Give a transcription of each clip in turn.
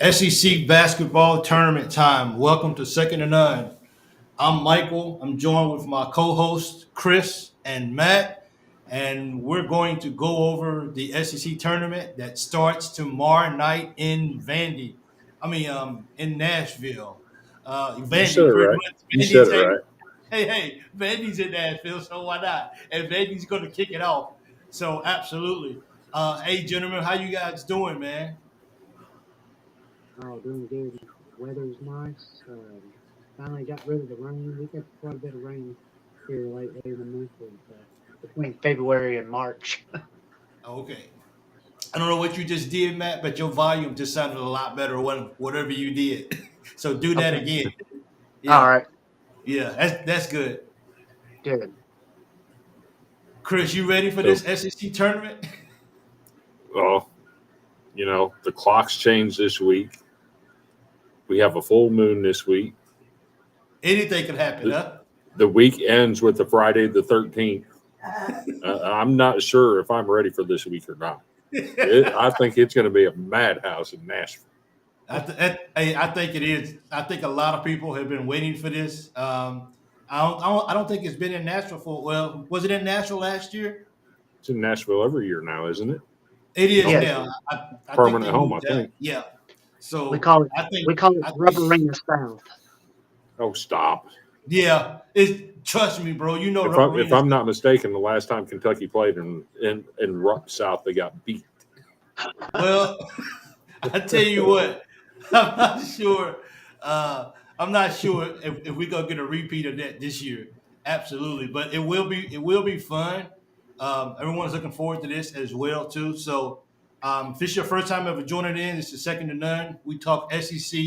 SEC basketball tournament time. Welcome to Second to None. I'm Michael. I'm joined with my co-hosts Chris and Matt, and we're going to go over the SEC tournament that starts tomorrow night in Vandy. In Nashville. You said Vandy, it pretty right. much. You said Vandy's it right. Vandy's in Nashville, so why not? And Vandy's going to kick it off. So absolutely. Hey, gentlemen, how you guys doing, man? Oh, doing good. Weather's nice. Finally got rid of the rain. We got quite a bit of rain here lately in the month of between February and March. Okay. I don't know what you just did, Matt, but your volume just sounded a lot better when whatever you did. So do that Okay. again. All Yeah, right. yeah, that's good. Good. Chris, you ready for So, this SEC tournament? well, the clocks changed this week. We have a full moon this week. Anything can happen, The, huh? the week ends with the Friday the 13th. I'm not sure if I'm ready for this week or not. I think it's going to be a madhouse in Nashville. I think it is. I think a lot of people have been waiting for this. I don't think it's been in Nashville for. Well, was it in Nashville last year? It's in Nashville every year now, isn't it? It is Oh, Yes, now. I think permanent they home, I moved that. think. Yeah. we So call it I think we call it I Rubber think Arena South. Oh, stop. yeah. It's trust me, bro. You know If Rubber I'm if Arena's I'm not mistaken, the last time Kentucky played in Rupp South, they got beat. well. I tell you what, I'm not sure. I'm not sure if we're gonna get a repeat of that this year. Absolutely, but it will be fun. Everyone's looking forward to this as well too. So, if it's your first time ever joining in, it's the second to none. We talk SEC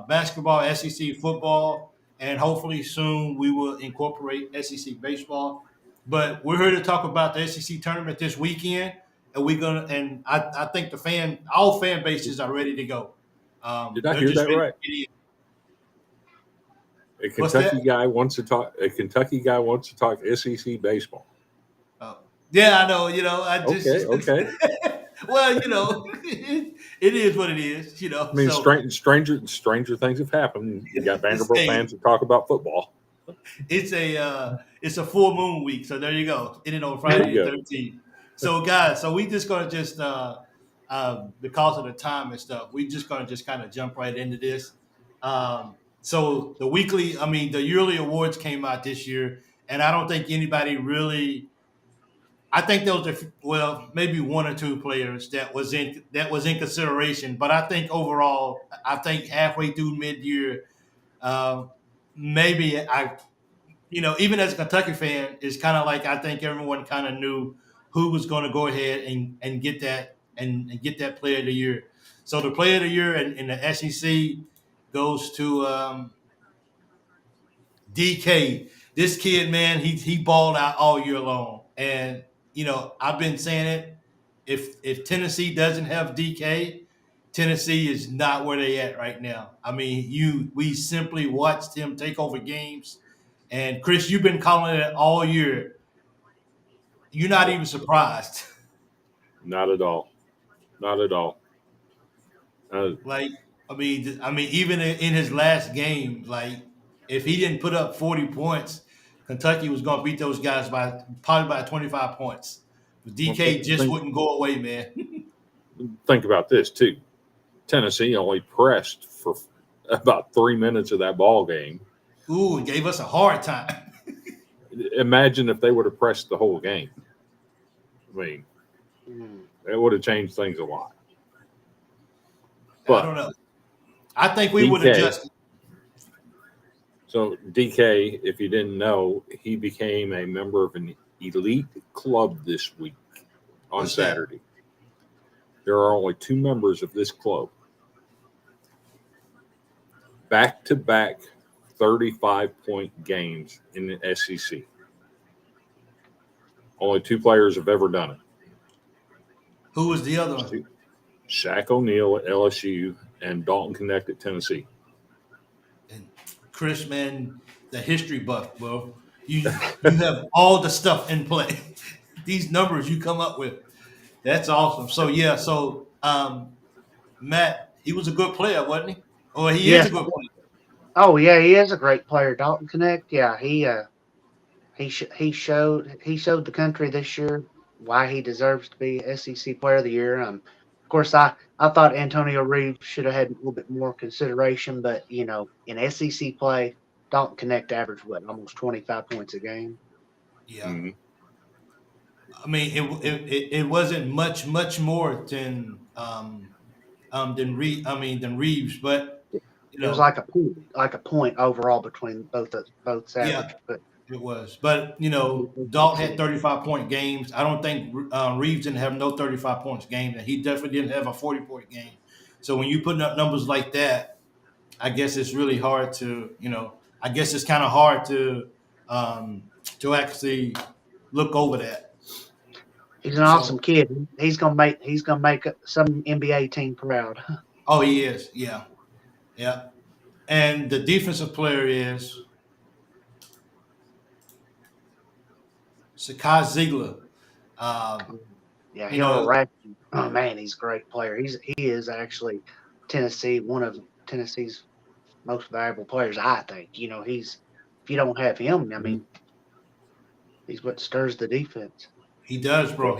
basketball, SEC football, and hopefully soon we will incorporate SEC baseball. But we're here to talk about the SEC tournament this weekend, and I think all fan bases are ready to go. Did I They're hear just that ready right? to get in. A What's that? Kentucky guy wants to talk. A Kentucky guy wants to talk SEC baseball. Oh, yeah, I know. I Okay, just okay. well, it is what it is. I mean, So stranger things have happened. You got it's Vanderbilt a fans that talk about football. it's a full moon week. So there you go. Ending on There you Friday the go. 13th. So guys, so we just gonna just because of the time and stuff, we just gonna just kind of jump right into this. So the yearly awards came out this year, and I don't think anybody really. I think there was maybe one or two players that was in consideration, but I think overall, I think halfway through mid year, uh, maybe even as a Kentucky fan, it's kind of like I think everyone kind of knew who was going to go ahead and get that and get that player of the year. So the player of the year in the SEC goes to DK. This kid, man, he balled out all year long, and I've been saying it. If Tennessee doesn't have DK, Tennessee is not where they at right now. I mean, we simply watched him take over games. And Chris, you've been calling it all year. You're not even surprised. Not at all. Not at all. Uh, like, even in his last game, like if he didn't put up 40 points, Kentucky was going to beat those guys by probably by 25 points. But well, DK just think wouldn't go away, man. think about this too. Tennessee only pressed for about 3 minutes of that ball game. Ooh, gave us a hard time. Imagine if they would have pressed the whole game. I mean, Mm. it would have changed things a lot. I But don't know. I think we would DK, adjust. so DK, if you didn't know, he became a member of an elite club this week on What's that? Saturday. There are only two members of this club. Back to back 35-point games in the SEC. Only two players have ever done it. Who was the other one? Shaq O'Neal at LSU and Dalton Connect at Tennessee. And Chris, man, the history buff, bro. You have all the stuff in play. These numbers you come up with, that's awesome. So yeah, Matt, he was a good player, wasn't he? Or he is a Yes. good player. Oh yeah, he is a great player. Dalton Connect. Yeah, he showed the country this year why he deserves to be SEC Player of the Year. Of course, I thought Antonio Reeves should have had a little bit more consideration, but in SEC play, Dalton Connect averaged almost 25 points a game. Yeah. Mhm. I mean, it wasn't much more than Reeves, but you It was know, like a point overall between both yeah, average, but it was. But Dalton had 35-point games. I don't think Reeves didn't have no 35 points game, and he definitely didn't have a 40-point game. So when you putting up numbers like that, I guess it's really hard to I guess it's kind of hard um, to actually look over that. he's an awesome So kid. He's gonna make some NBA team proud. oh, he is, yeah, yeah. And the defensive player is Sakai Ziegler. Um, Yeah, you him or know, Ratchet. Oh man, he's a great player. He is actually one of Tennessee's most valuable players. I think. He's if you don't have him, I Mhm. mean, he's what stirs the defense. he does, bro. Yep.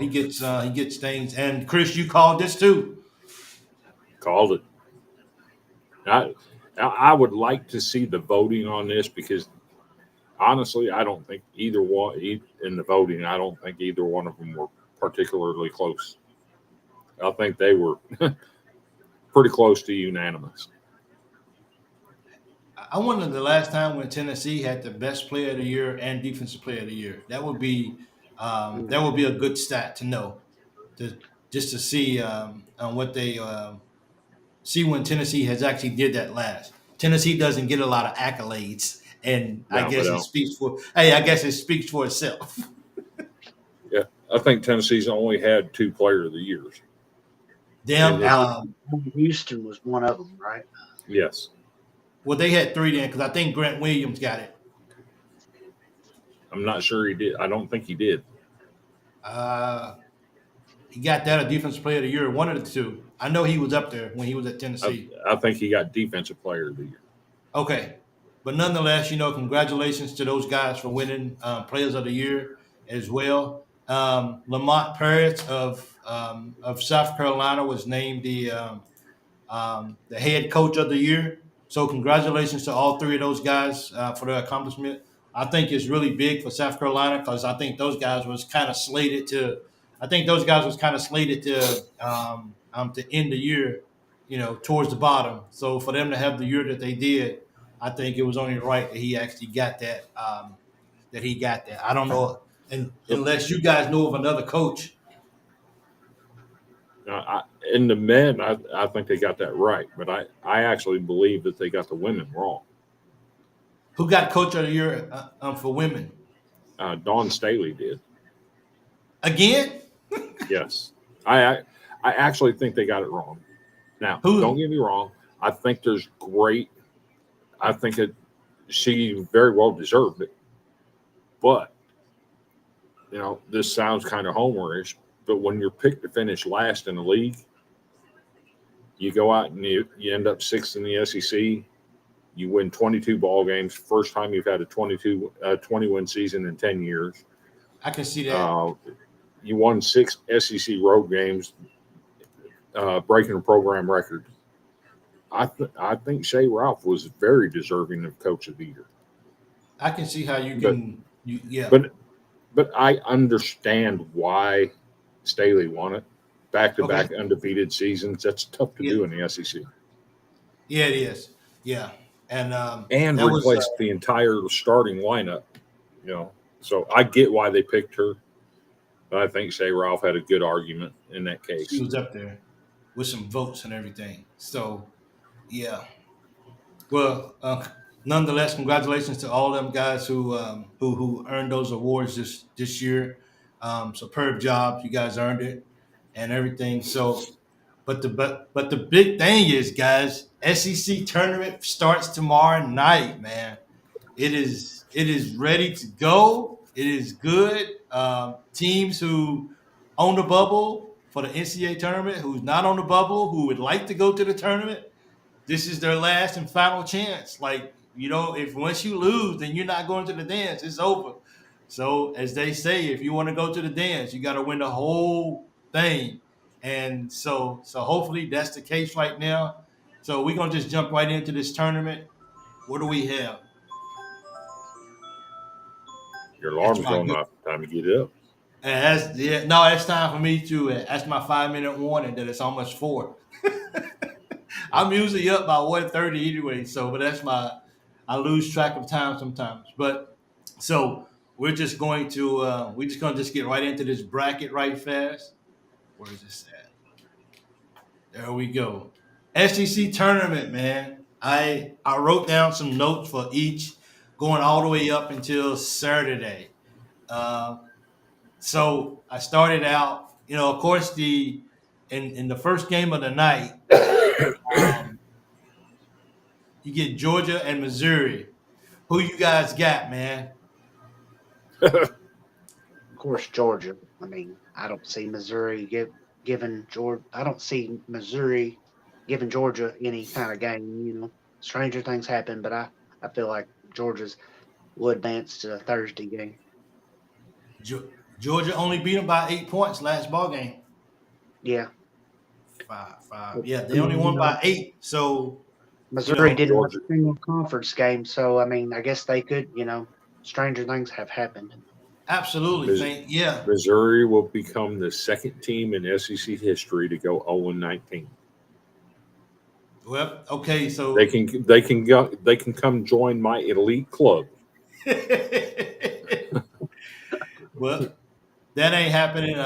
He gets things. And Chris, you called this too. Called it. I would like to see the voting on this because honestly, I don't think either one in the voting. I don't think either one of them were particularly close. I think they were pretty close to unanimous. I wonder the last time when Tennessee had the best player of the year and defensive player of the year. That would be a good stat to know, to just to see what they see when Tennessee has actually did that last. Tennessee doesn't get a lot of accolades, and I No, but guess it speaks for. Hey, I guess it speaks for itself. yeah, I think Tennessee's only had two player of the years. And Them, it, Houston was one of them, right? yes, well, they had three then because I think Grant Williams got it. I'm not sure he did. I don't think he did. Uh, he got that a defensive player of the year, one of the two. I know he was up there when he was at I, Tennessee. I think he got defensive player of the year. Okay, but nonetheless, congratulations to those guys for winning Players of the Year as well. Lamont Paris of South Carolina was named the head coach of the year. So congratulations to all three of those guys for their accomplishment. I think it's really big for South Carolina because I think those guys was kind of slated to. I think those guys was kind of slated to end the year, towards the bottom. So for them to have the year that they did, I think it was only right that he actually got that. That he got that. I don't know, So, unless you guys know of another coach. in the men, I think they got that right, but I actually believe that they got the women wrong. Who got coach of the year for women Dawn Staley did. again? Yes, I actually think they got it wrong. Now, don't Who? get me wrong. I think there's great. I think she very well deserved it, but this sounds kind of homerish. But when you're picked to finish last in the league, you go out and you end up sixth in the SEC. You win 22 ball games. First time you've had a 20-win season in 10 years. I can see that. You won 6 SEC road games, breaking a program record. I think Shea Ralph was very deserving of Coach of the Year. I can see how you can. Yeah. But I understand why Staley won it. Back-to-back undefeated seasons. That's tough to do in the SEC. Yeah, it is. Yeah, and And that was replaced the entire starting lineup. So I get why they picked her. But I think Shea Ralph had a good argument in that case. she was up there with some votes and everything. So yeah. Well, nonetheless, congratulations to all them guys who earned those awards this year. Superb job, you guys earned it, and everything. So, but the big thing is, guys, SEC tournament starts tomorrow night, man. It is ready to go. It is good. Teams who on the bubble for the NCAA tournament, who's not on the bubble, who would like to go to the tournament, this is their last and final chance. Like, if once you lose, then you're not going to the dance. It's over. So as they say, if you want to go to the dance, you got to win the whole thing. And so hopefully that's the case right now. So we're gonna just jump right into this tournament. What do we have? Your That's alarm's my going good. off. Time to get up. And no, it's time for me to. That's my 5 minute warning that it's almost 4. I'm usually up by 1:30 anyway. So, but I lose track of time sometimes. But so we're just gonna just get right into this bracket right fast. Where is this at? There we go. SEC tournament, man. I wrote down some notes for each, going all the way up until Saturday. Uh, so I started out, of course, in the first game of the night, um, you get Georgia and Missouri. Who you guys got, man? Of course, Georgia. I mean, I don't see Missouri giving Georgia. I don't see Missouri giving Georgia any kind of game. Stranger things happen, but I feel like Georgia's will advance to the Thursday game. Georgia only beat them by 8 points last ball game. Yeah. Five. Yeah, I they only mean, won by 8. So, Missouri didn't win Georgia. a single conference game, so I mean, I guess they could. Stranger things have happened. absolutely. Mis- Yeah. Missouri will become the second team in SEC history to go 0-19. Well, okay. They So, can come join my elite club. well, that ain't happening.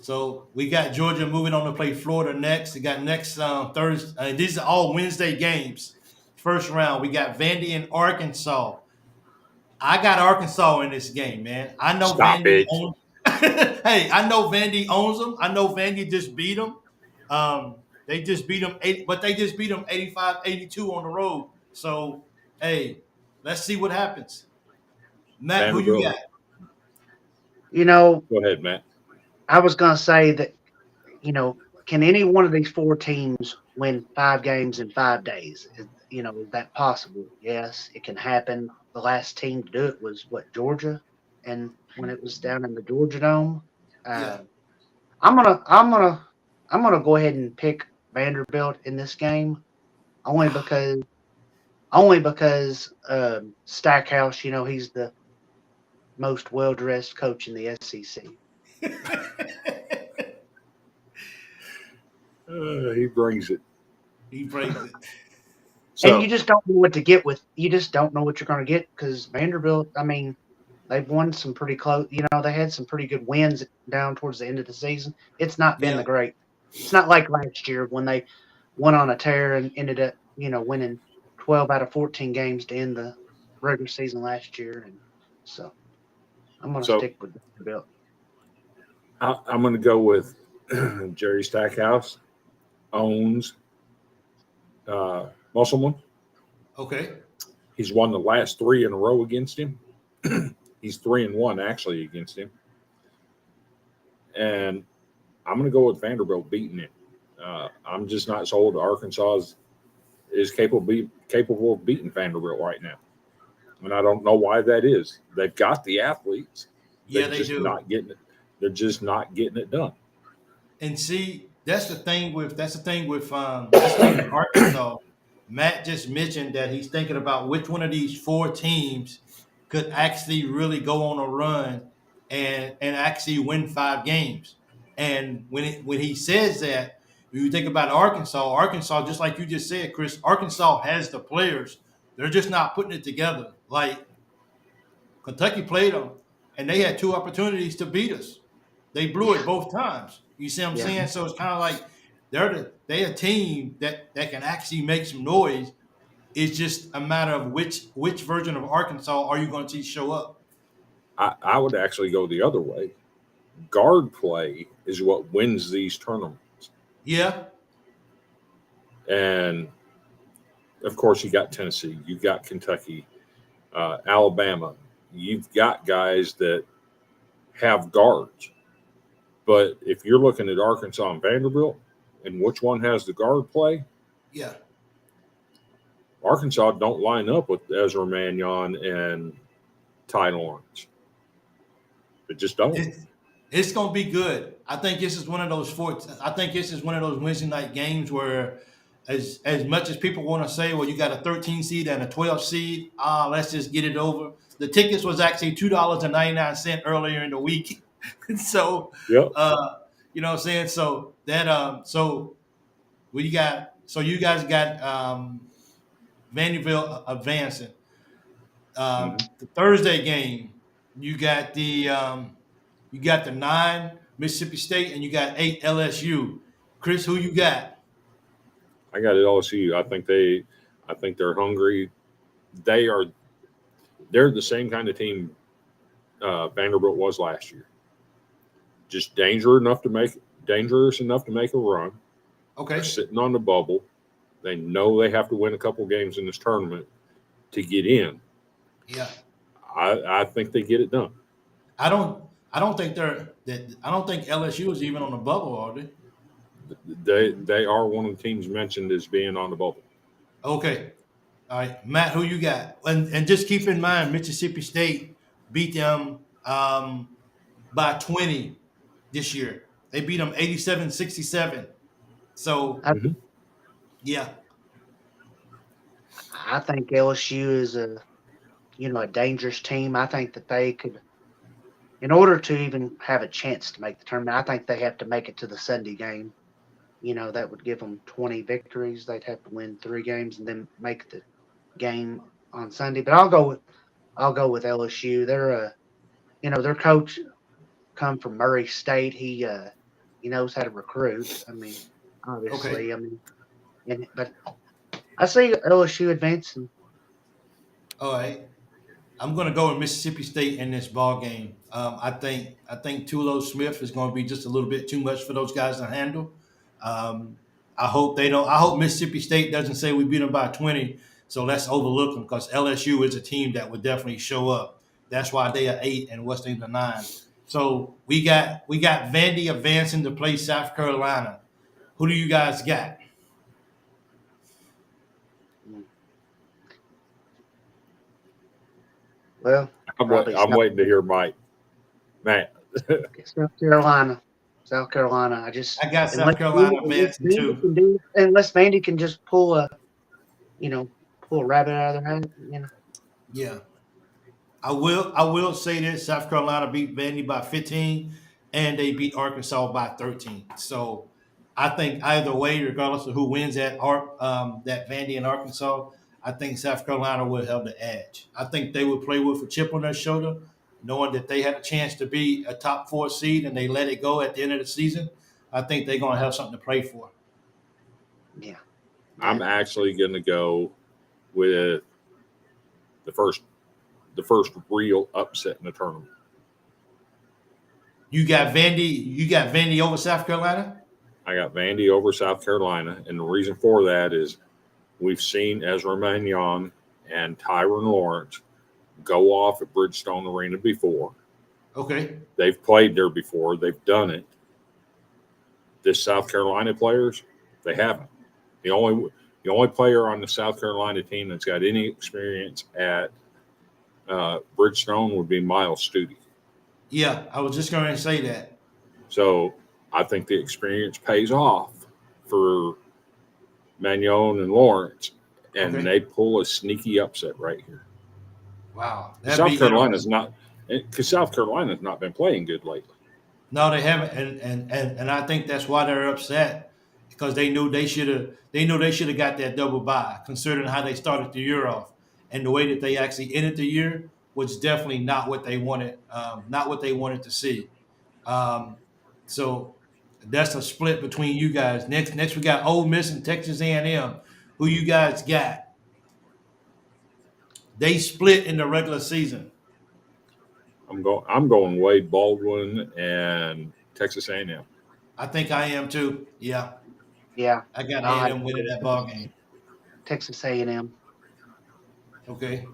So we got Georgia moving on to play Florida next. We got next Thursday. These are all Wednesday games. First round, we got Vandy and Arkansas. I got Arkansas in this game, man. I know Stop Vandy it. owns. Hey, I know Vandy owns them. I know Vandy just beat them. They just beat them but they just beat them 85-82 on the road. So, hey, let's see what happens. Matt, who you Vanderbilt. got? You know, Go ahead, Matt. I was going to say that, can any one of these four teams win 5 games in 5 days? Is that possible? Yes, it can happen. The last team to do it was Georgia, and when it was down in the Georgia Dome. Yeah. I'm gonna go ahead and pick Vanderbilt in this game only because Stackhouse. He's the most well dressed coach in the SEC. He brings it. He breaks it. And So you just don't know what to get with. You just don't know what you're going to get because Vanderbilt. I mean, they've won some pretty close. They had some pretty good wins down towards the end of the season. It's not been Yeah. the great. It's not like last year when they went on a tear and ended up, winning 12 out of 14 games to end the regular season last year. And so I'm going to So stick with Vanderbilt. I'm going to go with Jerry Stackhouse owns Musselman. Okay. He's won the last 3 in a row against him. He's 3-1 actually against him. And I'm going to go with Vanderbilt beating him. I'm just not sold Arkansas is capable of beating Vanderbilt right now. And I don't know why that is. They've got the athletes. Yeah, They're they just do. not getting it. They're just not getting it done. And see, that's the thing with Arkansas. Matt just mentioned that he's thinking about which one of these 4 teams could actually really go on a run and actually win 5 games. And when he says that, when you think about Arkansas, just like you just said, Chris, Arkansas has the players. They're just not putting it together. Like Kentucky played them, and they had 2 opportunities to beat us. They blew it both times. You see what I'm Yeah. saying? So it's kind of like they're a team that can actually make some noise. It's just a matter of which version of Arkansas are you going to see show up. I would actually go the other way. Guard play is what wins these tournaments. Yeah, And of course, you got Tennessee, you've got Kentucky, Alabama. You've got guys that have guards. But if you're looking at Arkansas and Vanderbilt and which one has the guard play, yeah. Arkansas don't line up with Ezra Mannion and Ty Lawrence. It just don't. It's gonna be good. I think this is one of those I think this is one of those Wednesday night games where, as much as people want to say, well, you got a 13 seed and a 12 seed, let's just get it over. The tickets was actually $2.99 earlier in the week, so Yep. you know what I'm saying. So that so what you got? So you guys got Vanderbilt advancing. Mm-hmm. The Thursday game, you got the 9 Mississippi State and you got 8 LSU. Chris, who you got? I got it LSU. I think they're hungry. They are. They're the same kind of team Vanderbilt was last year. Just dangerous enough to make a run. Okay. They're sitting on the bubble. They know they have to win a couple games in this tournament to get in. Yeah. I think they get it done. I don't think LSU is even on the bubble, are they? They are one of the teams mentioned as being on the bubble. Okay. All right. Matt, who you got? And just keep in mind Mississippi State beat them by 20 this year. They beat them 87-67. So I, Mm-hmm. yeah. I think LSU is a dangerous team. I think that they could, in order to even have a chance to make the tournament, I think they have to make it to the Sunday game. That would give them 20 victories. They'd have to win 3 games and then make the game on Sunday. But I'll go with LSU. They're their coach come from Murray State. He knows how to recruit. I mean, obviously, Okay. but I see LSU advancing. All right. I'm going to go with Mississippi State in this ball game. I think Tulo Smith is going to be just a little bit too much for those guys to handle. Um, I hope they don't. I hope Mississippi State doesn't say we beat them by 20, so let's overlook them because LSU is a team that would definitely show up. That's why they are 8 and Western are 9. So we got Vandy advancing to play South Carolina. Who do you guys got? Well, I'm waiting to hear Mike. Matt. South Carolina. I got South Carolina advancing too. Unless Vandy can just pull a rabbit out of their hat. Yeah. I will say this: South Carolina beat Vandy by 15, and they beat Arkansas by 13. So I think either way, regardless of who wins that Vandy and Arkansas, I think South Carolina will have the edge. I think they would play with a chip on their shoulder, knowing that they had a chance to be a top 4 seed and they let it go at the end of the season. I think they're going to have something to play for. Yeah. I'm actually going to go with the first real upset in the tournament. You got Vandy over South Carolina? I got Vandy over South Carolina, and the reason for that is we've seen Ezra Mannion and Tyron Lawrence go off at Bridgestone Arena before. Okay. They've played there before. They've done it. This South Carolina players, they haven't. The only player on the South Carolina team that's got any experience at Bridgestone would be Miles Studi. Yeah, I was just going to say that. So I think the experience pays off for Mannion and Lawrence, and they pull a sneaky upset right here. Wow. South Carolina's not been playing good lately. No, they haven't, and I think that's why they're upset because they knew they should have got that double bye, considering how they started the year off and the way that they actually ended the year was definitely not what they wanted, to see. So that's a split between you guys. Next we got Ole Miss and Texas A&M. Who you guys got? They split in the regular season. I'm going Wade Baldwin and Texas A&M. I think I am too. Yeah. Yeah. I got A&M winning that ball game. Texas A&M. Okay.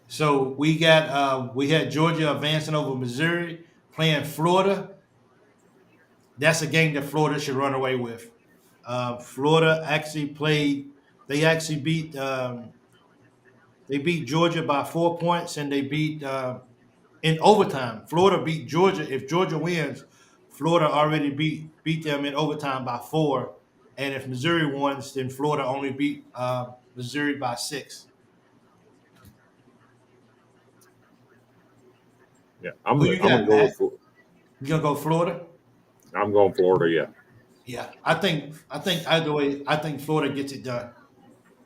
So we had Georgia advancing over Missouri, playing Florida. That's a game that Florida should run away with. Florida actually played. They actually beat They beat Georgia by 4 points, and they beat in overtime. Florida beat Georgia. If Georgia wins, Florida already beat them in overtime by 4. And if Missouri wins, then Florida only beat Missouri by 6. Yeah, Who you I'm gonna got, go Matt? with You gonna go Florida? I'm going Florida. Yeah, Yeah, I think either way, I think Florida gets it done.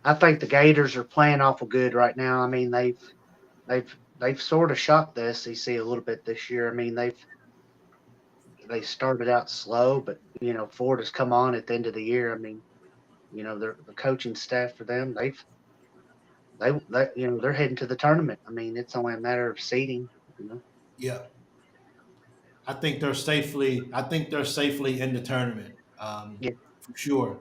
I think the Gators are playing awful good right now. I mean, they've sort of shocked the SEC a little bit this year. I mean, they started out slow, but Florida's come on at the end of the year. I mean, the coaching staff for them, they're heading to the tournament. I mean, it's only a matter of seeding. You know, Yeah, I think they're safely. I think they're safely in the tournament, yeah, for sure.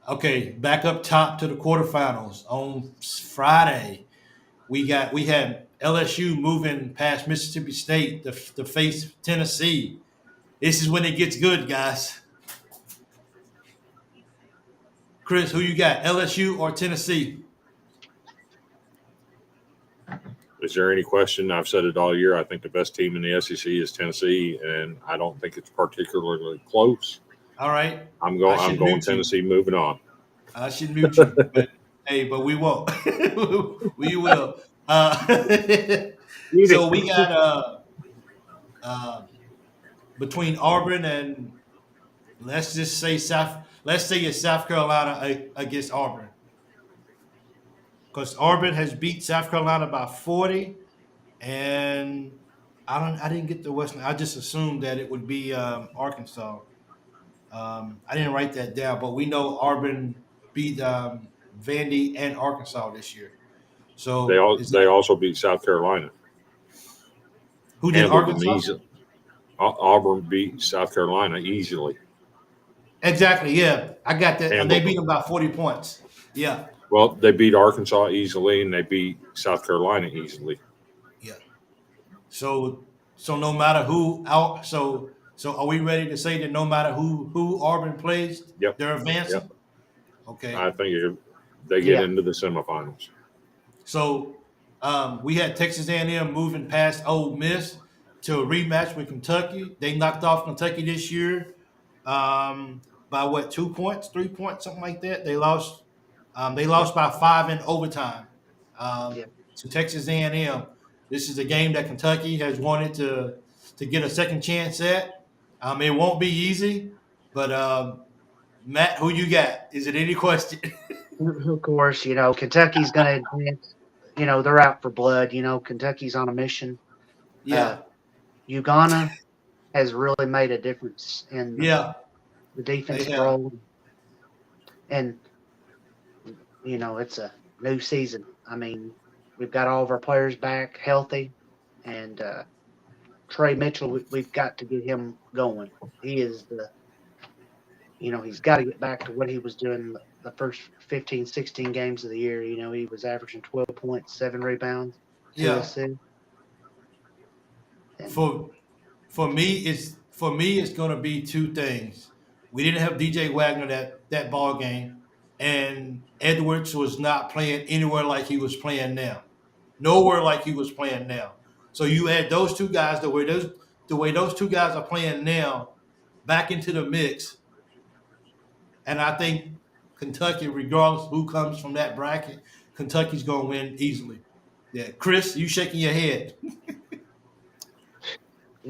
Okay, back up top to the quarterfinals on Friday. We had LSU moving past Mississippi State to face Tennessee. This is when it gets good, guys. Chris, who you got? LSU or Tennessee? is there any question? I've said it all year. I think the best team in the SEC is Tennessee, and I don't think it's particularly close. All right. I I'm should going mute you. Tennessee. Moving on. I should mute you, but hey, but we won't. We will. So we got uh, between Auburn and let's say it's South Carolina against Auburn, because Auburn has beat South Carolina by 40, and I didn't get the Western. I just assumed that it would be Arkansas. I didn't write that down, but we know Auburn beat Vandy and Arkansas this year. So is They that also beat South Carolina, who did handled them Arkansas? easily. Auburn beat South Carolina easily. Exactly. Yeah, I got that. And they Handled beat them. them by 40 points. Yeah, Well, they beat Arkansas easily, and they beat South Carolina easily. yeah. So no matter who out. So are we ready to say that no matter who Auburn plays, Yep, they're yep. advancing? Okay. I think they get yeah. into the semifinals. So we had Texas A&M moving past Ole Miss to a rematch with Kentucky. They knocked off Kentucky this year by what, 2 points, 3 points, something like that. They lost. They lost by 5 in overtime Yeah. to Texas A&M. This is a game that Kentucky has wanted to get a second chance at. It won't be easy, but Matt, who you got? Is it any question? Of course, Kentucky's going to advance. They're out for blood. Kentucky's on a mission. Uh, Yeah, Uganda has really made a difference in yeah, the they defensive have. role, and it's a new season. I mean, we've got all of our players back healthy, and Trey Mitchell, we've got to get him going. He is he's got to get back to what he was doing the first 15, 16 games of the year. He was averaging 12 points, 7 rebounds, 2 Yeah. assists. And For for me it's going to be two things. We didn't have DJ Wagner that ball game, and Edwards was not playing anywhere like he was playing now. Nowhere like he was playing now. So you add those two guys the way those two guys are playing now back into the mix, and I think Kentucky, regardless who comes from that bracket, Kentucky's going to win easily. Yeah, Chris, you shaking your head.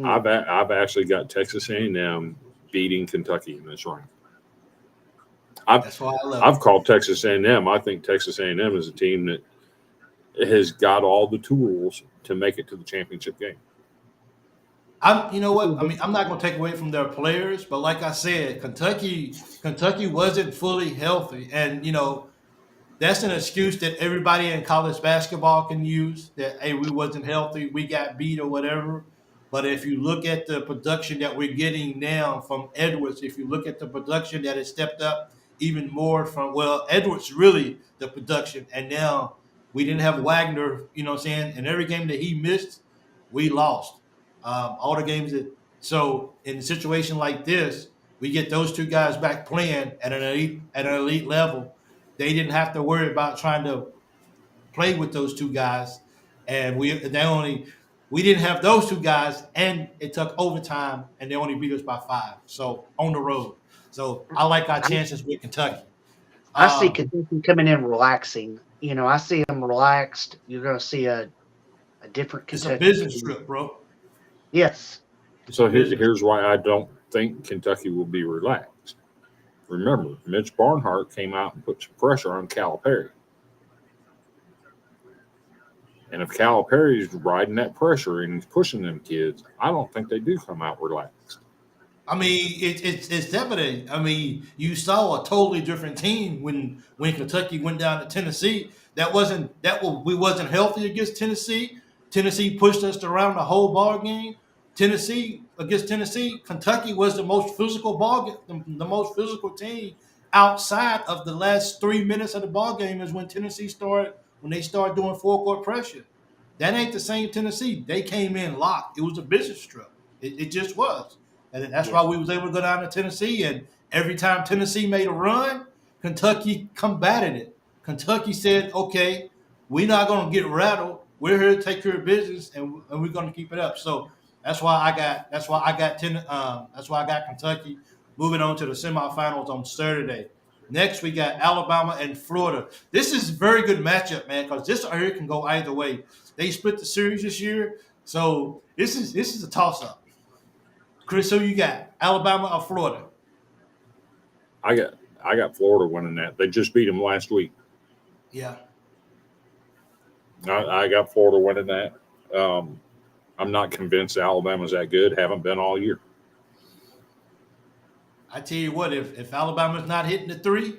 I've actually got Texas A&M beating Kentucky in this round. I've That's why I love I've it. called Texas A&M. I think Texas A&M is a team that has got all the tools to make it to the championship game. You know what? I mean, I'm not going to take away from their players, but like I said, Kentucky wasn't fully healthy, and that's an excuse that everybody in college basketball can use. That hey, we wasn't healthy, we got beat or whatever. But if you look at the production that we're getting now from Edwards, if you look at the production that has stepped up even more from Edwards really the production, and now we didn't have Wagner. You know what I'm saying? And every game that he missed, we lost. All the games that so in a situation like this, we get those two guys back playing at an elite level. They didn't have to worry about trying to played with those two guys, and we didn't have those two guys, and it took overtime, and they only beat us by 5. So on the road. So I like our I, chances with Kentucky. I see Um, Kentucky coming in relaxing. I see them relaxed. You're going to see a different it's a Kentucky business team. trip, bro. Yes. It's a So business. here's why I don't think Kentucky will be relaxed. Remember, Mitch Barnhart came out and put some pressure on Calipari. And if Calipari's riding that pressure and he's pushing them kids, I don't think they do come out relaxed. I mean, it's evident. I mean, you saw a totally different team when Kentucky went down to Tennessee. We wasn't healthy against Tennessee. Tennessee pushed us around the whole ball game. Tennessee against Tennessee, Kentucky was the most physical the most physical team outside of the last 3 minutes of the ball game is when they started doing full court pressure. That ain't the same Tennessee. They came in locked. It was a business trip. It just was. And that's Yeah. why we was able to go down to Tennessee. And every time Tennessee made a run, Kentucky combated it. Kentucky said, okay, we're not going to get rattled. We're here to take care of business, and we're going to keep it up. So that's why I got Kentucky moving on to the semifinals on Saturday. Next, we got Alabama and Florida. This is a very good matchup, man, because this here can go either way. They split the series this year, so this is a toss up. Chris, who you got? Alabama or Florida? I got I got Florida winning that. They just beat them last week. Yeah. I got Florida winning that. I'm not convinced Alabama's that good. Haven't been all year. I tell you what, if Alabama's not hitting the three,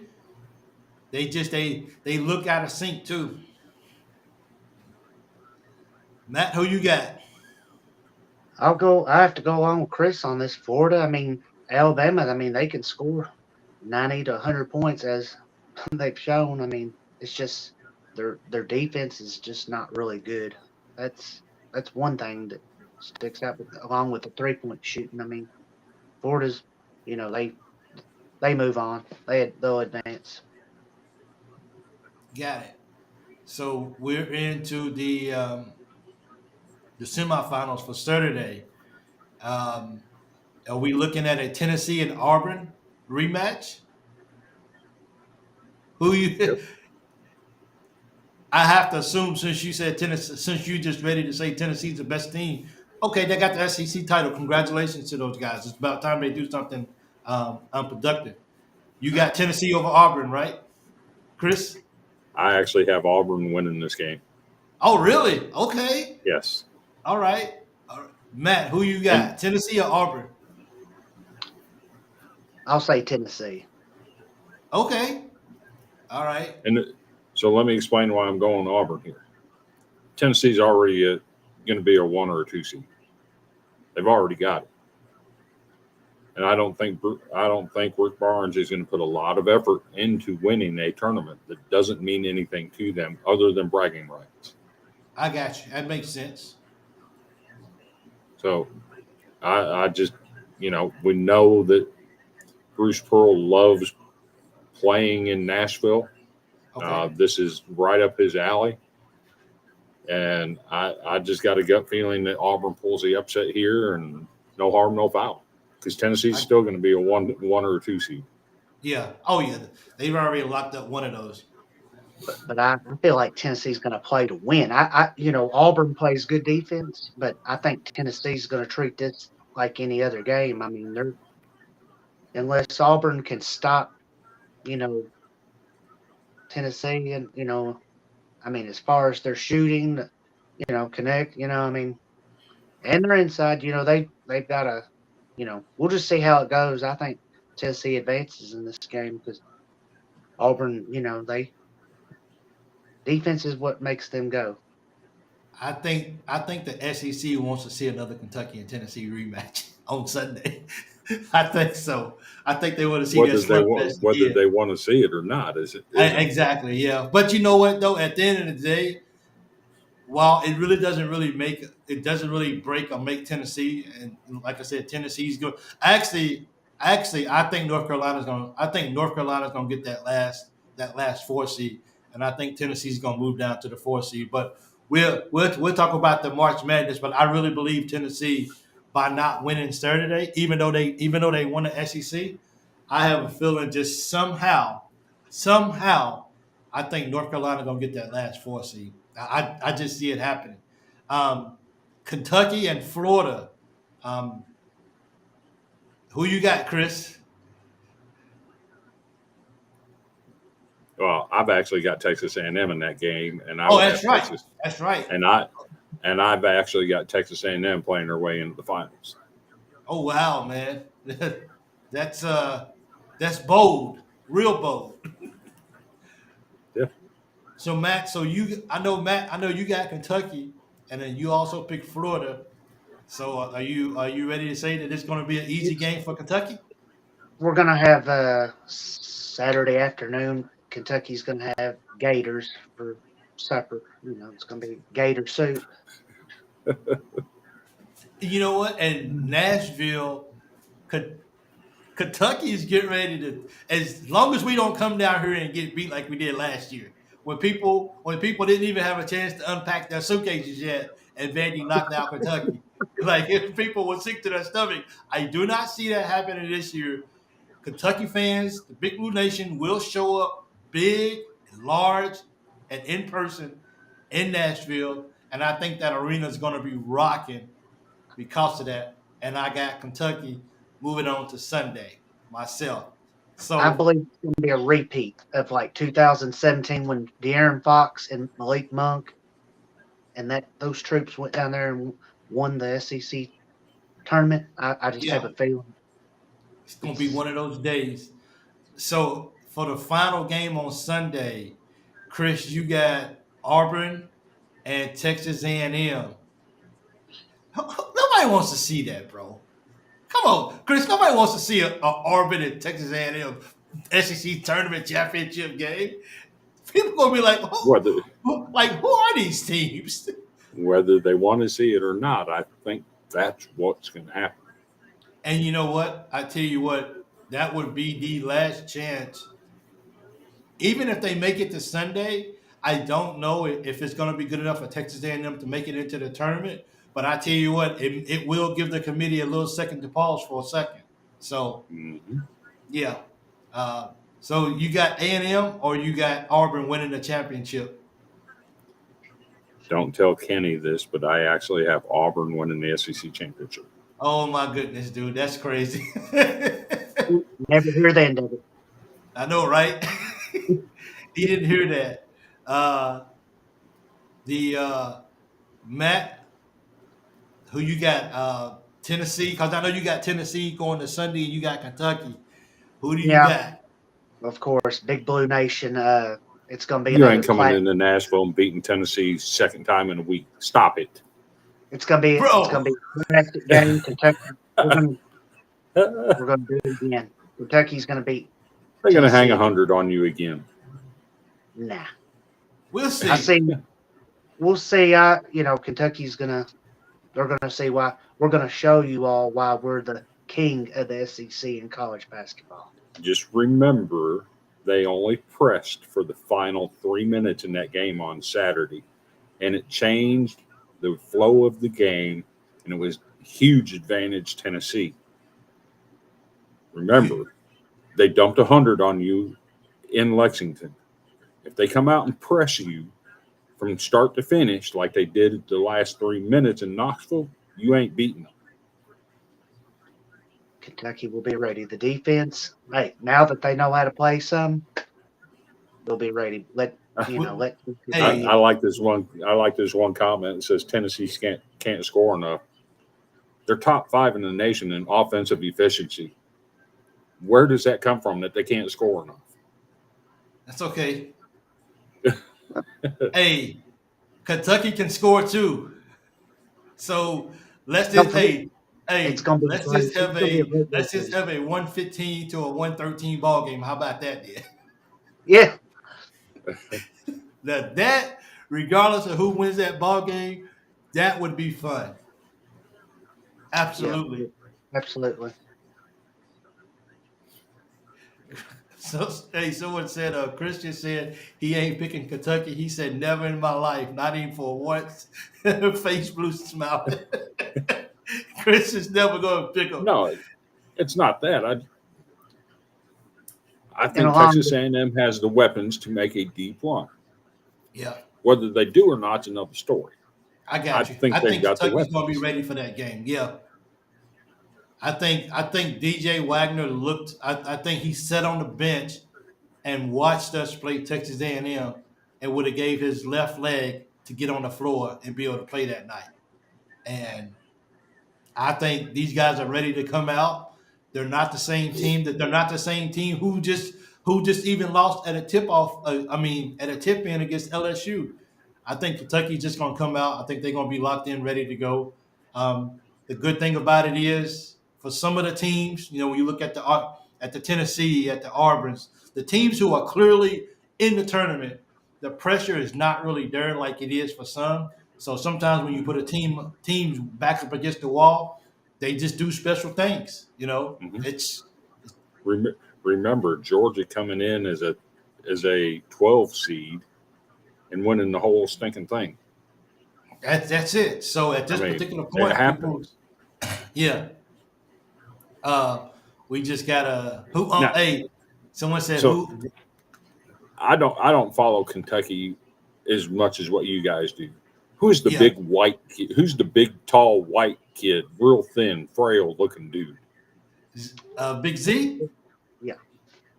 they look out of sync too. Matt, who you got? I have to go along with Chris on this. Florida, I mean, Alabama, I mean, they can score 90 to 100 points as they've shown. I mean, it's just their defense is just not really good. That's that's one thing that sticks out along with the 3-point shooting. I mean, Florida's, you know, they move on. They'll advance. Got it. So we're into the semifinals for Saturday. Um, are we looking at a Tennessee and Auburn rematch? Who Yep. you? I have to assume since you said Tennessee, since you just ready to say Tennessee's the best team. Okay, they got the SEC title. Congratulations to those guys. It's about time they do something unproductive. You got Tennessee over Auburn, right, Chris? I actually have Auburn winning this game. Oh, really? Okay. Yes. All right. All right. Matt, who you And got? Tennessee or Auburn? I'll say Tennessee. Okay. All right. and so let me explain why I'm going Auburn here. Tennessee's already going to be a 1 or a 2 seed. They've already got it. And I don't think Rick Barnes is going to put a lot of effort into winning a tournament that doesn't mean anything to them other than bragging rights. I got you. That makes sense. So I just, we know that Bruce Pearl loves playing in Nashville. Okay. This is right up his alley. And I just got a gut feeling that Auburn pulls the upset here and no harm, no foul. Because Tennessee's I, still going to be a 1 or a 2 seed. yeah. Oh, yeah. They've already locked up one of those. But I feel like Tennessee's going to play to win. Auburn plays good defense, but I think Tennessee's going to treat this like any other game. I mean, they're unless Auburn can stop, you know, Tennessee, and I mean, as far as their shooting, connect, I mean, and they're inside, they've got to, we'll just see how it goes. I think Tennessee advances in this game because Auburn, they defense is what makes them go. I think the SEC wants to see another Kentucky and Tennessee rematch on Sunday. I think so. I think they want to see that slugfest Whether again. they want to see it or not isn't Exactly, yeah. But you know what though? At the end of the day, while it doesn't really break or make Tennessee, and like I said, Tennessee's good. I think North Carolina's gonna get that last 4 seed. and I think Tennessee's going to move down to the 4th seed. But we'll talk about the March Madness. But I really believe Tennessee, by not winning Saturday, even though they won the SEC, I have a feeling just somehow, I think North Carolina going to get that last 4th seed. I just see it happening. Um, Kentucky and Florida. Um, who you got, Chris? Well, I've actually got Texas A&M in that game, and I Oh, would have that's right. Texas, That's right. and I've actually got Texas A&M playing their way into the finals. Oh wow, man. that's that's bold, real bold. Yeah. So Matt, Matt, I know you got Kentucky, and then you also picked Florida. So are you ready to say that it's going to be an easy It's, game for Kentucky? we're gonna have Saturday afternoon. Kentucky's gonna have Gators for supper. It's gonna be Gator soup. You know what? And Nashville, Kentucky is getting ready to. As long as we don't come down here and get beat like we did last year, when people didn't even have a chance to unpack their suitcases yet, and Vandy knocked out Kentucky. Like if people were sick to their stomach, I do not see that happening this year. Kentucky fans, the Big Blue Nation, will show up big, and large, and in person in Nashville, and I think that arena is going to be rocking because of that. And I got Kentucky moving on to Sunday myself. I So, believe it's gonna be a repeat of like 2017 when De'Aaron Fox and Malik Monk and that those troops went down there and won the SEC tournament. I just have yeah, a feeling it's going to be it's one of those days. So, for the final game on Sunday, Chris, you got Auburn and Texas A&M. Nobody wants to see that, bro. Come on, Chris. Nobody wants to see a Auburn and Texas A&M SEC tournament championship game. People gonna be like, Whether who are these teams? whether they want to see it or not, I think that's what's going to happen. And you know what? I tell you what, that would be the last chance. Even if they make it to Sunday, I don't know if it's going to be good enough for Texas A&M to make it into the tournament. But I tell you what, it will give the committee a little second to pause for a second. So Mm-hmm. yeah. Uh, so you got A&M or you got Auburn winning the championship? Don't tell Kenny this, but I actually have Auburn winning the SEC championship. Oh my goodness, dude, that's crazy. never hear the end of it. I know, right? He didn't hear that. The Matt, who you got? Tennessee, because I know you got Tennessee going to Sunday, and you got Kentucky. Who do you Yeah, got, of course, Big Blue Nation. It's gonna be You another ain't coming class. into Nashville and beating Tennessee second time in a week. Stop it. It's bro? gonna be a fantastic game. Kentucky. We're gonna They're we're gonna do it again. Kentucky's gonna beat going to hang Tennessee. 100 on you again. Nah, We'll see. I see. We'll see. Kentucky's gonna. They're gonna see why. We're gonna show you all why we're the king of the SEC in college basketball. Just remember, they only pressed for the final 3 minutes in that game on Saturday, and it changed the flow of the game, and it was huge advantage Tennessee. Remember, they dumped 100 on you in Lexington. If they come out and press you from start to finish like they did the last 3 minutes in Knoxville, you ain't beating them. Kentucky will be ready. The defense, hey, now that they know how to play some, they'll be ready. Let Hey, I like this one. I like this one comment that says Tennessee can't score enough. They're top 5 in the nation in offensive efficiency. Where does that come from that they can't score enough? that's okay. Hey, Kentucky can score too. So let's don't just forget, it's hey, gonna be let's close. just It's have gonna be a a great let's just game. have a 115 to a 113 ball game. How about that, then? Yeah, That regardless of who wins that ball game, that would be fun. yeah, Absolutely. absolutely. So, hey, someone said, Christian said he ain't picking Kentucky. He said, never in my life, not even for once. Face blue smiling. Christian's never going to pick them. No, it's not that. I And think along Texas A&M has the weapons to make a deep run. Yeah, Whether they do or not is another story. I I got you. think I they've think got the Kentucky's going to be weapons. ready for that game. Yeah. I think DJ Wagner looked. I think he sat on the bench and watched us play Texas A&M and would have gave his left leg to get on the floor and be able to play that night. And I think these guys are ready to come out. They're not the same team. That they're not the same team who just even lost at a tip off. At a tip in against LSU. I think Kentucky's just going to come out. I think they're going to be locked in, ready to go. The good thing about it is, for some of the teams, when you look at the Tennessee, at the Auburn's, the teams who are clearly in the tournament, the pressure is not really there like it is for some. So sometimes when you put a teams back up against the wall, they just do special things. Mhm. It's Remember, Georgia coming in as a 12 seed and winning the whole stinking thing. that's it. So at I this mean, particular it point, people, happens. yeah, we just gotta who. Now, Hey, someone said so who? I don't follow Kentucky as much as what you guys do. Who's the Yeah, big white kid? Who's the big tall white kid, real thin, frail looking dude? Big Z. yeah,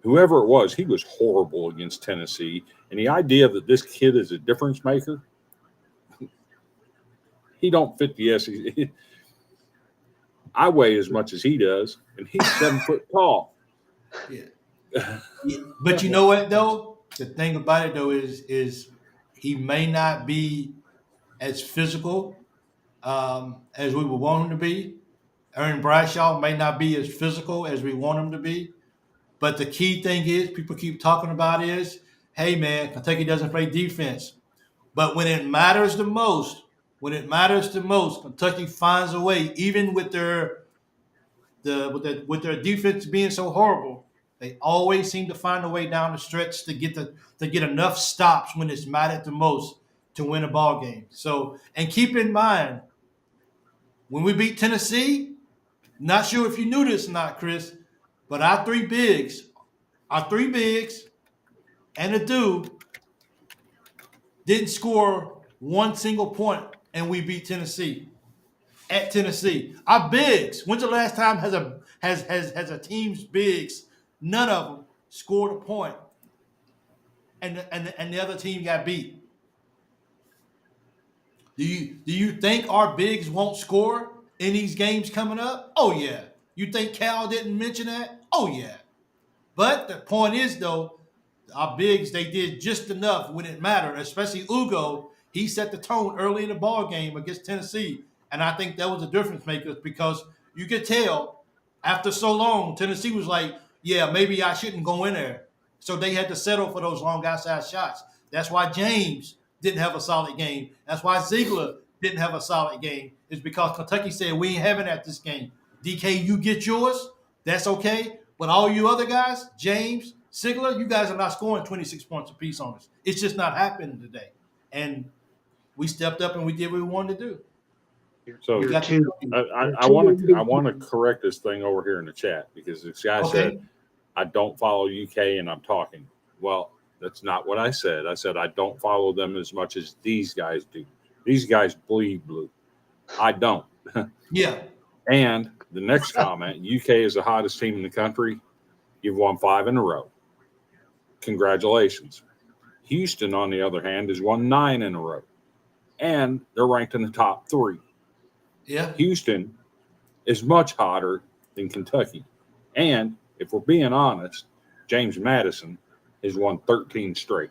Whoever it was, he was horrible against Tennessee. And the idea that this kid is a difference maker, he don't fit the SEC. I weigh as much as he does, and he's 7 foot tall. Yeah. Yeah. But you know what though? The thing about it though is he may not be as physical as we would want him to be. Aaron Bradshaw may not be as physical as we want him to be. But the key thing is people keep talking about is, hey man, Kentucky doesn't play defense. But when it matters the most, Kentucky finds a way, even with their defense being so horrible, they always seem to find a way down the stretch to get enough stops when it's mattered the most to win a ball game. So, and keep in mind, when we beat Tennessee, not sure if you knew this or not, Chris, but our three bigs and a dude didn't score one single point, and we beat Tennessee at Tennessee. Our bigs. When's the last time has a team's bigs? None of them scored a point, and the other team got beat. Do you think our bigs won't score in these games coming up? Oh yeah. You think Cal didn't mention that? Oh yeah. But the point is though, our bigs, they did just enough when it mattered, especially Ugo. He set the tone early in the ball game against Tennessee. And I think that was a difference maker because you could tell after so long, Tennessee was like, yeah, maybe I shouldn't go in there. So they had to settle for those long outside shots. That's why James didn't have a solid game. That's why Ziegler didn't have a solid game. It's because Kentucky said, we ain't having at this game. DK, you get yours. That's okay. But all you other guys, James, Sigler, you guys are not scoring 26 points apiece on us. It's just not happening today. And we stepped up and we did what we wanted to do. So We you're got two. I want to correct this thing over here in the chat because this guy said okay. I don't follow UK and I'm talking. Well, that's not what I said. I said I don't follow them as much as these guys do. These guys bleed blue. I don't. Yeah. And the next comment, UK is the hottest team in the country. You've won 5 in a row. Congratulations. Houston, on the other hand, has won 9 in a row. And they're ranked in the top 3. Yeah. Houston is much hotter than Kentucky. And if we're being honest, James Madison has won 13 straight.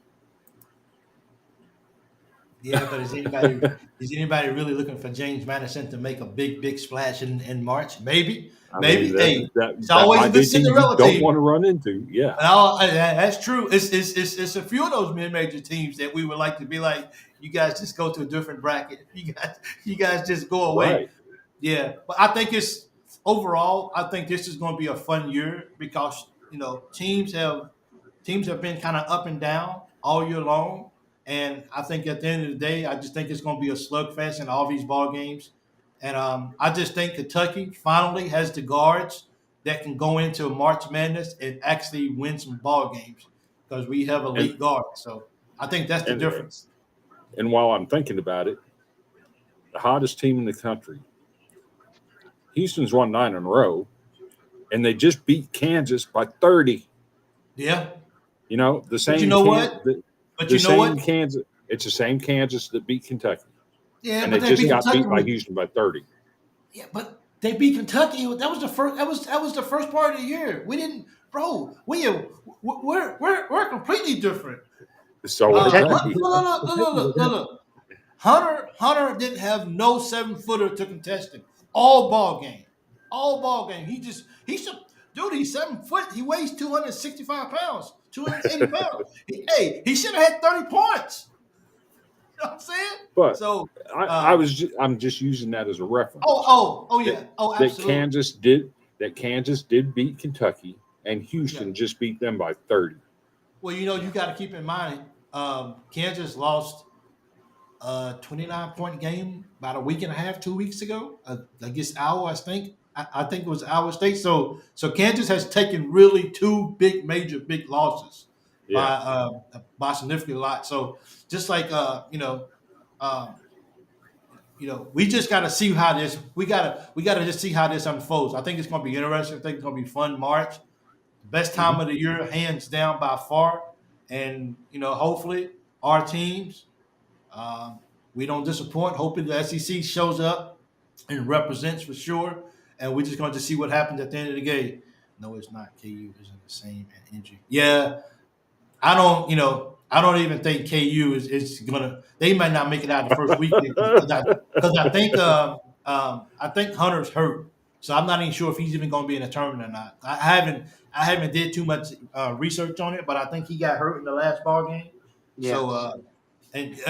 Yeah, but is anybody really looking for James Madison to make a big splash in March? Maybe. I Maybe. mean, Hey, that it's always a might be good a team you Cinderella don't team. want to run into. Yeah. That's true. It's a few of those mid-major teams that we would like to be like, you guys just go to a different bracket. You guys just go away. Right. Yeah, but I think overall, I think this is going to be a fun year because teams have teams have been kind of up and down all year long. And I think at the end of the day, I just think it's going to be a slugfest in all these ball games. And I just think Kentucky finally has the guards that can go into March Madness and actually win some ball games because we have And elite guards. So I think that's the and difference. and while I'm thinking about it, the hottest team in the country, Houston's won 9 in a row, and they just beat Kansas by 30. Yeah. You know, the But you same know can what? the, But the you know same what? Kansas. It's the same Kansas that beat Kentucky, Yeah, and but they they just beat got Kentucky beat by with Houston by 30. yeah, but they beat Kentucky. That was the first. That was the first part of the year. We didn't, bro. We're completely different. So are Kentucky. they. Look. Hunter didn't have no 7-footer to contest him all ball game. He should, dude. He's 7 foot. He weighs 265 pounds, 280 pounds. He should have had 30 points. You know what I'm saying? But So, uh, I'm just using that as a reference oh that yeah, oh that absolutely, Kansas did beat Kentucky, and yeah. Houston just beat them by 30. Well, you got to keep in mind, Kansas lost a 29-point game about a week and a half, 2 weeks ago against Iowa. I think it was Iowa State. So Kansas has taken really two major big losses Yeah. by a significant lot. So just like um, we just got to see how this. We got to just see how this unfolds. I think it's going to be interesting. I think it's going to be fun. March, best Mhm. time of the year, hands down by far. And hopefully our teams, we don't disappoint. Hoping the SEC shows up and represents for sure. And we're just going to see what happens at the end of the game. No, it's not. KU is in the same injury. Yeah, I don't even think KU is gonna. They might not make it out the first weekend because I think Hunter's hurt, so I'm not even sure if he's even gonna be in the tournament or not. I haven't did too much research on it, but I think he got hurt in the last ball game. So Yes.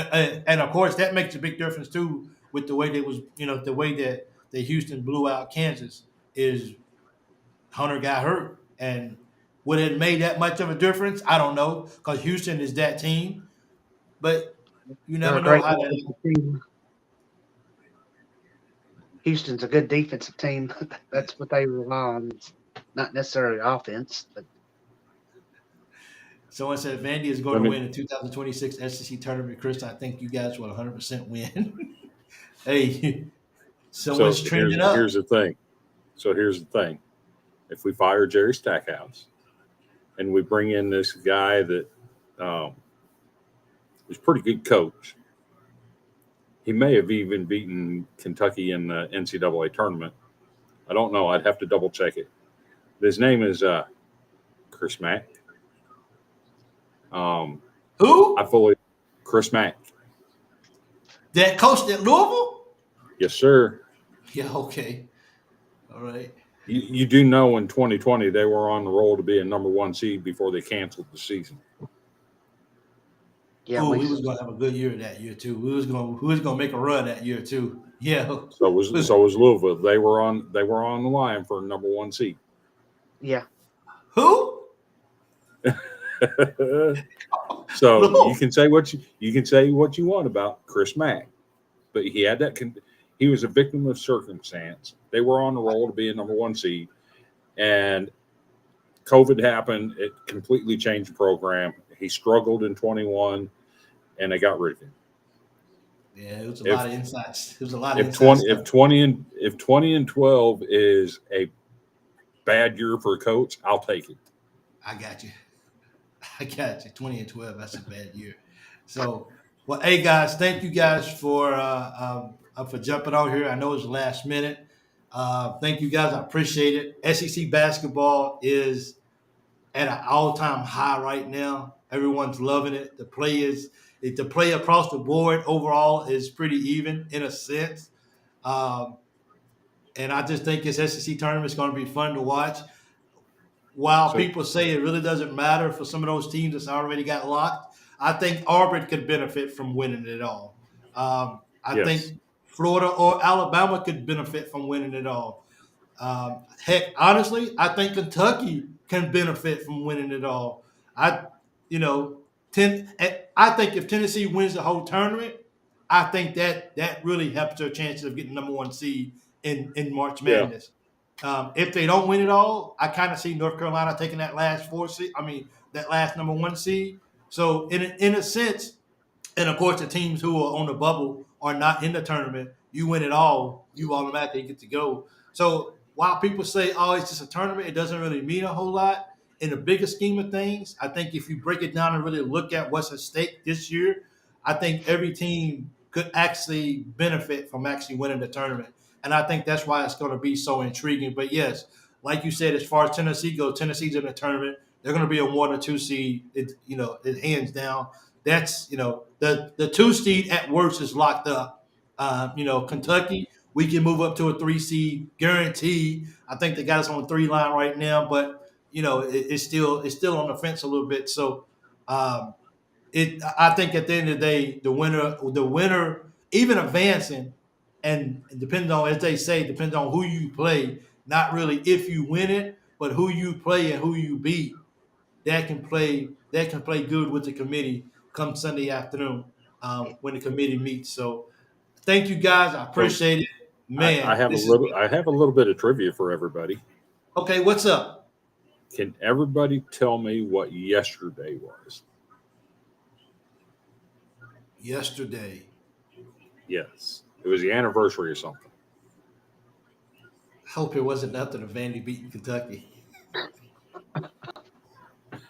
and of course that makes a big difference too with the way they was the way that the Houston blew out Kansas is Hunter got hurt. And would it have made that much of a difference? I don't know because Houston is that team. But you They're never a know great how that. defensive team. Houston's a good defensive team. That's what they rely on. It's not necessarily offense, but Someone said Vandy is going Let to me win the 2026 SEC tournament. Chris, I think you guys will 100% win. Hey, so someone's here's trending up. here's the thing. So here's the thing. If we fire Jerry Stackhouse and we bring in this guy that um, was a pretty good coach, he may have even beaten Kentucky in the NCAA tournament. I don't know. I'd have to double check it. His name is Chris Mack. Who? Chris Mack. That coach at Louisville? Yes, sir. Yeah, okay. All right. You do know in 2020 they were on the roll to be a number 1 seed before they canceled the season. yeah, Oh, we was going to have a good year that year too. We was going to make a run that year too. Yeah. So was Louisville. They were on the line for a number 1 seed. yeah. Who? So No. you can say what you want about Chris Mack, but he was a victim of circumstance. They were on the roll to be a number 1 seed, and COVID happened. It completely changed the program. He struggled in 21, and they got rid of him. Yeah, it was a lot of insights. It was a lot of If insights. 20 and 12 is a bad year for a coach, I'll take it. I got you. 20 and 12. That's a bad year. So, well, hey guys, thank you guys for jumping on here. I know it's last minute. Thank you guys. I appreciate it. SEC basketball is at an all-time high right now. Everyone's loving it. The play across the board overall is pretty even in a sense. Um, and I just think this SEC tournament is going to be fun to watch. While So people say it really doesn't matter for some of those teams that's already got locked, I think Auburn could benefit from winning it all. I yes, think Florida or Alabama could benefit from winning it all. Heck, honestly, I think Kentucky can benefit from winning it all. I, you know, I think if Tennessee wins the whole tournament, I think that really helps their chances of getting number one seed in March Yeah. Madness. If they don't win it all, I kind of see North Carolina taking that last four seed. I mean, that last number one seed. So in a sense, and of course, the teams who are on the bubble are not in the tournament. You win it all, you automatically get to go. So while people say, "Oh, it's just a tournament," it doesn't really mean a whole lot. In the bigger scheme of things, I think if you break it down and really look at what's at stake this year, I think every team could actually benefit from actually winning the tournament. And I think that's why it's going to be so intriguing. But yes, like you said, as far as Tennessee goes, Tennessee's in the tournament. They're going to be a 1 or 2 seed. It hands down. That's the 2 seed at worst is locked up. Kentucky, we can move up to a 3 seed guaranteed. I think they got us on the 3 line right now, but it's still on the fence a little bit. So I think at the end of the day, the winner, even advancing, and depending on, as they say, depends on who you play. Not really if you win it, but who you play and who you beat. That can play good with the committee come Sunday afternoon when the committee meets. So thank you guys. I So appreciate it. I Man, have a this is little I have a little bit of trivia for everybody. okay. What's up? Can everybody tell me what yesterday was? Yesterday. Yes. It was the anniversary of something. Hope it wasn't nothing of Vandy beating Kentucky.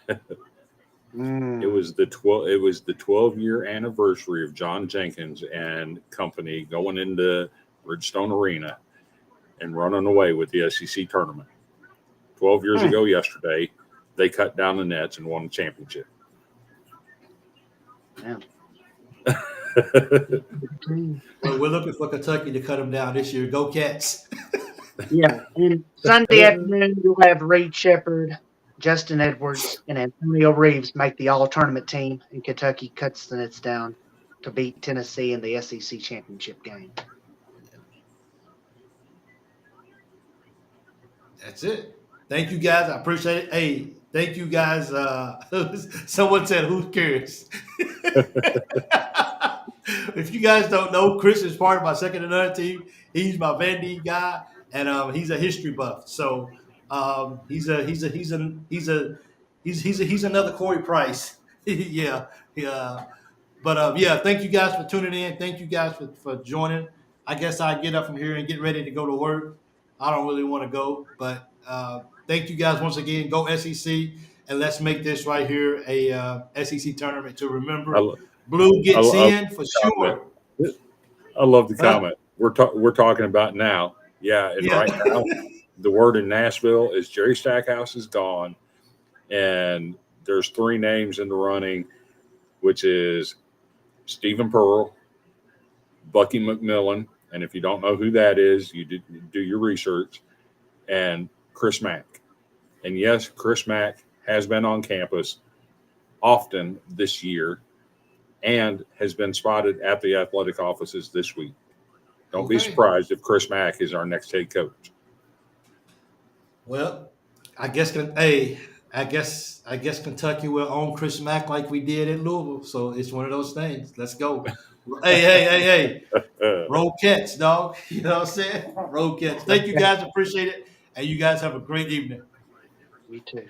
It was the 12-year anniversary of John Jenkins and company going into Bridgestone Arena and running away with the SEC tournament. 12 years ago yesterday, they cut down the nets and won the championship. Yeah. Well, we're looking for Kentucky to cut them down this year. Go Cats. Yeah. And Sunday afternoon, you'll have Reed Shepard, Justin Edwards, and Antonio Reeves make the all-tournament team, and Kentucky cuts the nets down to beat Tennessee in the SEC championship game. That's it. Thank you guys. I appreciate it. Hey, thank you guys. Someone said, "Who cares?" If you guys don't know, Chris is part of my second and third team. He's my Vandy guy, and he's a history buff. So he's another Corey Price. Yeah, yeah. But yeah, thank you guys for tuning in. Thank you guys for joining. I guess I get up from here and get ready to go to work. I don't really want to go, but thank you guys once again. Go SEC, and let's make this right here a SEC tournament to remember. I, lo- Blue I, gets lo- in for sure. I love the Huh? comment. We're talking about now. Yeah, and Yeah. right now, the word in Nashville is Jerry Stackhouse is gone, and there's 3 names in the running, which is Stephen Pearl, Bucky McMillan, and if you don't know who that is, you do your research, and Chris Mack. And yes, Chris Mack has been on campus often this year and has been spotted at the athletic offices this week. Don't be Okay. surprised if Chris Mack is our next head coach. Well, I guess hey, I guess Kentucky will own Chris Mack like we did at Louisville. So it's one of those things. Let's go. Hey. Roll Cats, dog. You know what I'm saying? Roll Cats. Thank you guys. Appreciate it. And you guys have a great evening. You too.